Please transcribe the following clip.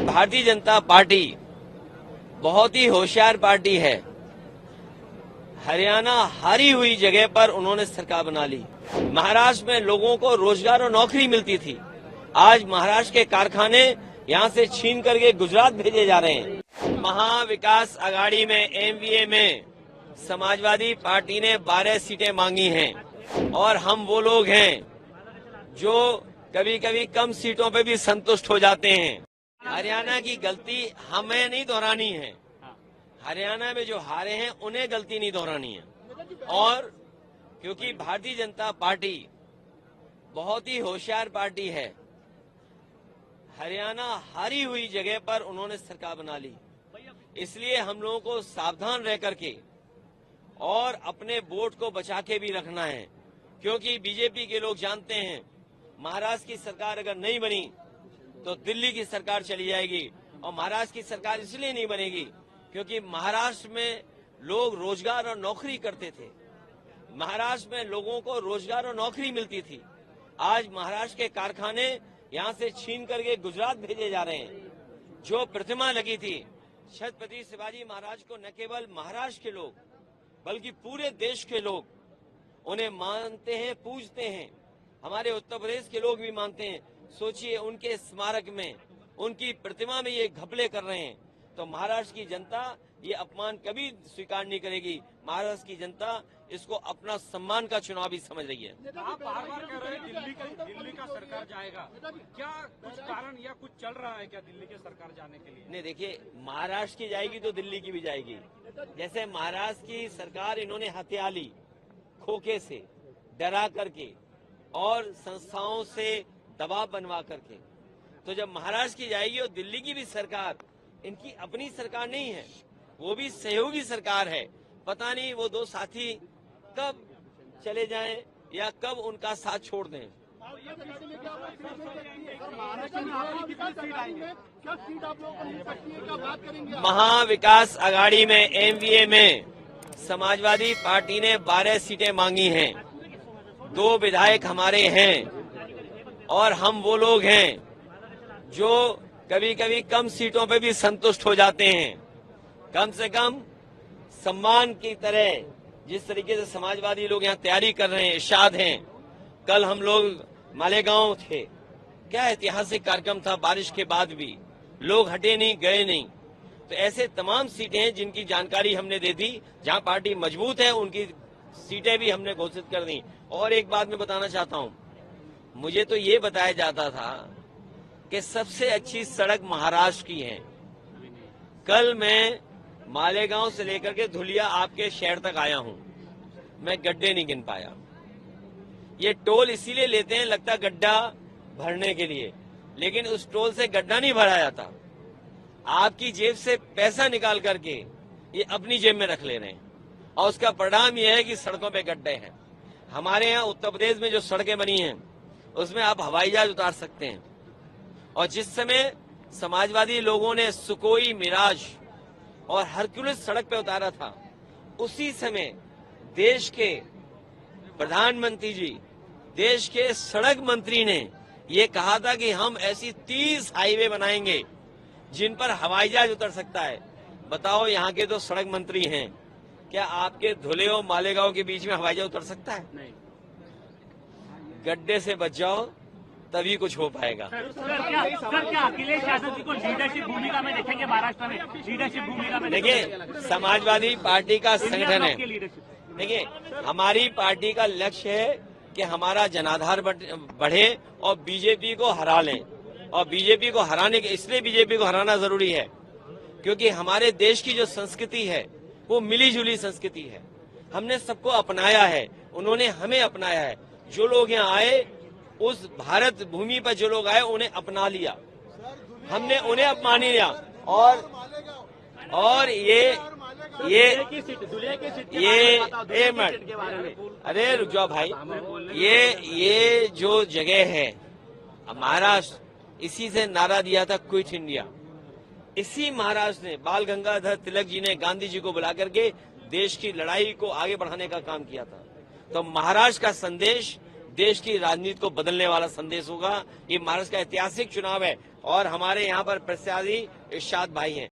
Bharatiya Janata party बहुत ही होशियार party है। हरियाणा हारी हुई जगह पर उन्होंने सरकार बना ली। महाराष्ट्र में लोगों को रोजगार और नौकरी मिलती थी, आज महाराष्ट्र के कारखाने यहां से छीन करके गुजरात भेजे जा रहे हैं। महाविकास आघाड़ी में एमवीए में समाजवादी पार्टी ने 12 सीटें मांगी हैं और हम वो लोग हैं जो कभी कभी कम सीटों पे भी संतुष्ट हो जाते हैं। हरियाणा की गलती हमें नहीं दोहरानी है, हरियाणा में जो हारे हैं उन्हें गलती नहीं दोहरानी है। और क्योंकि भारतीय जनता पार्टी बहुत ही होशियार पार्टी है, हरियाणा हारी हुई जगह पर उन्होंने सरकार बना ली, इसलिए हम लोगों को सावधान रह करके और अपने वोट को बचा के भी रखना है। क्योंकि बीजेपी के लोग जानते हैं महाराष्ट्र की सरकार अगर नहीं बनी तो दिल्ली की सरकार चली जाएगी, और महाराष्ट्र की सरकार इसलिए नहीं बनेगी क्योंकि महाराष्ट्र में लोग रोजगार और नौकरी करते थे, महाराष्ट्र में लोगों को रोजगार और नौकरी मिलती थी, आज महाराष्ट्र के कारखाने यहां से छीन करके गुजरात भेजे जा रहे हैं। जो प्रतिमा लगी थी छत्रपति शिवाजी महाराज को न केवल महाराष्ट्र के लोग बल्कि पूरे देश के लोग उन्हें मानते हैं, पूजते हैं, हमारे उत्तर प्रदेश के लोग भी मानते हैं। सोचिए उनके स्मारक में, उनकी प्रतिमा में ये घपले कर रहे हैं, तो महाराष्ट्र की जनता ये अपमान कभी स्वीकार नहीं करेगी। महाराष्ट्र की जनता इसको अपना सम्मान का चुनाव भी समझ रही है। आप बार-बार कह रहे हैं दिल्ली का सरकार जाएगा, क्या कुछ कारण या कुछ चल रहा है क्या दिल्ली के सरकार जाने के लिए? नहीं, देखिए महाराष्ट्र की जाएगी तो दिल्ली की भी जाएगी। जैसे महाराष्ट्र की सरकार इन्होंने हत्या ली खोखे से, डरा करके और संस्थाओं से दबाव बनवा करके, तो जब महाराष्ट्र की जाएगी और दिल्ली की भी सरकार इनकी अपनी सरकार नहीं है, वो भी सहयोगी सरकार है। पता नहीं वो दो साथी कब चले जाएं या कब उनका साथ छोड़ दें। महाविकास आघाड़ी में एमवीए में समाजवादी पार्टी ने 12 सीटें मांगी हैं, 2 विधायक हमारे हैं और हम वो लोग हैं जो कभी कभी कम सीटों पे भी संतुष्ट हो जाते हैं। कम से कम सम्मान की तरह जिस तरीके से समाजवादी लोग यहाँ तैयारी कर रहे हैं, इरशाद हैं। कल हम लोग मालेगांव थे, क्या ऐतिहासिक कार्यक्रम था, बारिश के बाद भी लोग हटे नहीं, गए नहीं। तो ऐसे तमाम सीटें हैं जिनकी जानकारी हमने दे दी, जहां पार्टी मजबूत है उनकी सीटें भी हमने घोषित कर दी। और एक बात मैं बताना चाहता हूं, मुझे तो ये बताया जाता था कि सबसे अच्छी सड़क महाराष्ट्र की है। कल मैं मालेगांव से लेकर के धुलिया आपके शहर तक आया हूं, मैं गड्ढे नहीं गिन पाया। ये टोल इसीलिए लेते हैं, लगता गड्ढा भरने के लिए, लेकिन उस टोल से गड्ढा नहीं भरा जाता। आपकी जेब से पैसा निकाल करके ये अपनी जेब में रख ले रहे हैं, और उसका परिणाम यह है कि सड़कों पे गड्ढे हैं। हमारे यहाँ उत्तर प्रदेश में जो सड़कें बनी हैं उसमें आप हवाई जहाज उतार सकते हैं, और जिस समय समाजवादी लोगों ने सुकोई, मिराज और हरक्यूलिस सड़क पे उतारा था, उसी समय देश के प्रधानमंत्री जी, देश के सड़क मंत्री ने ये कहा था कि हम ऐसी 30 हाईवे बनाएंगे जिन पर हवाई जहाज उतर सकता है। बताओ, यहाँ के तो सड़क मंत्री हैं, क्या आपके धुले और मालेगांव के बीच में हवाई जहाज उतर सकता है? नहीं। गड्ढे से बच जाओ तभी कुछ हो पाएगा। सर क्या अखिलेश यादव जी को लीडरशिप भूमिका में देखेंगे महाराष्ट्र में? लीडरशिप भूमिका में देखिए, समाजवादी पार्टी का संगठन है। देखिए, हमारी पार्टी का लक्ष्य है कि हमारा जनाधार बढ़े और बीजेपी को हरा लें। और बीजेपी को हराने के, इसलिए बीजेपी को हराना जरूरी है क्योंकि हमारे देश की जो संस्कृति है वो मिली जुली संस्कृति है। हमने सबको अपनाया है, उन्होंने हमें अपनाया है। जो लोग यहाँ आए, उस भारत भूमि पर जो लोग आए उन्हें अपना लिया, हमने उन्हें अपमान लिया। और ये अरे रुक जाओ भाई, ये जो जगह है महाराष्ट्र, इसी से नारा दिया था क्विट इंडिया। इसी महाराष्ट्र ने, बाल गंगाधर तिलक जी ने गांधी जी को बुला करके देश की लड़ाई को आगे बढ़ाने का काम किया था। तो महाराष्ट्र का संदेश देश की राजनीति को बदलने वाला संदेश होगा। ये महाराष्ट्र का ऐतिहासिक चुनाव है और हमारे यहाँ पर प्रत्याशी इरशाद भाई हैं।